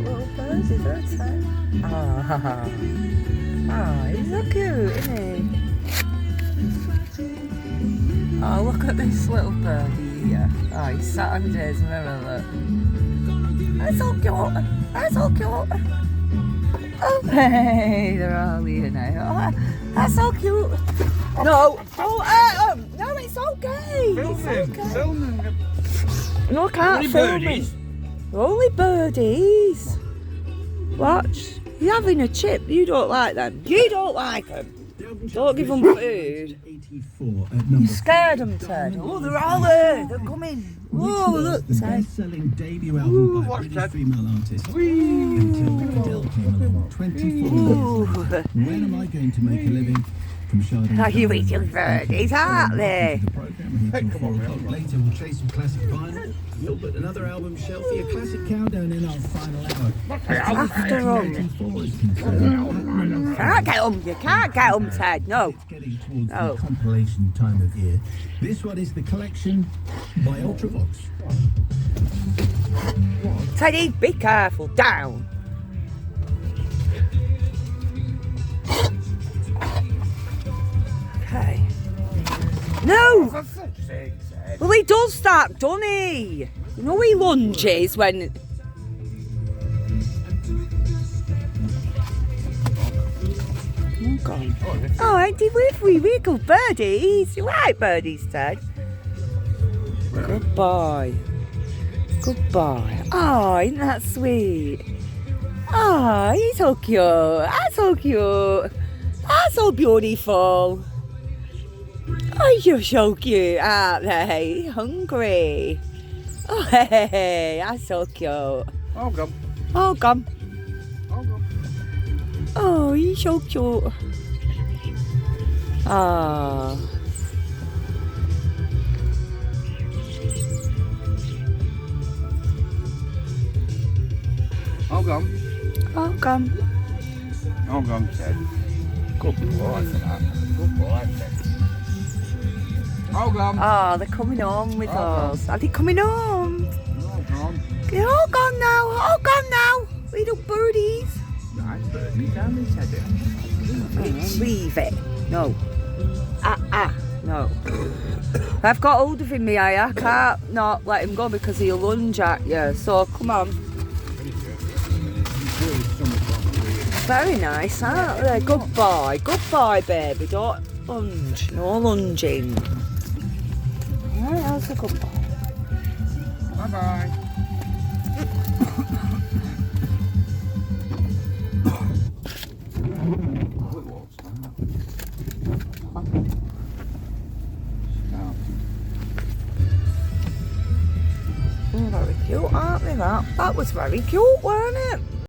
little birdies, aren't they? Ah, he's so cute, isn't he? Oh, look at this little birdie here. Oh, he's sat on Jay's mirror, look. That's so cute. That's so cute. Oh, hey, they're all here now. Oh, that's so cute. No. Oh, no, it's okay. It's okay. No, I can't film it. Only birdies. Watch. You're having a chip. You don't like them. You don't like them. Don't give them food. You scared them, Ted. Oh, they're all there. They're coming. Oh, look, Ted. Best-selling debut album by British female artist until Adele came along 24 years later. When am I going to make a living? From Chardonnay. Are you eating birdies, aren't they? The programme until 4 o'clock later. We'll play some classic vinyl. We'll put another album shelfie, a classic countdown in our final hour. After all. Can't get them. You can't get them, Ted. No. It's getting towards the compilation time of year. This one is the collection by Ultravox. Teddy, be careful. Down. Okay. No! Well, he does that, doesn't he? You know he lunges when... Oh, God. Oh, Andy, we wiggle birdies. You like birdies, Ted? Goodbye. Goodbye. Oh, isn't that sweet? Oh, he's so cute. That's so cute. That's so beautiful. Oh, you're so cute, aren't they? Hungry. Oh, hey, that's so cute. Oh, come. Oh, come. Oh, come. Oh, he's so cute. Ah. Oh, come. Oh, come. Oh, come, Ted. Good boy for that. Good boy, Ted. Oh, come. Oh, they're coming home with us. Are they coming home? Oh, come. They're all gone now. All gone now. Little birdies. Nice birdies, aren't they, Ted? Leave it. No. No. I've got hold of him, I can't not let him go because he'll lunge at you. So come on. Very nice, aren't they? Good boy. Good boy, baby. Don't lunge. No lunging. Alright, that's a good boy. Bye-bye. Very cute, aren't they, that? That was very cute, weren't it?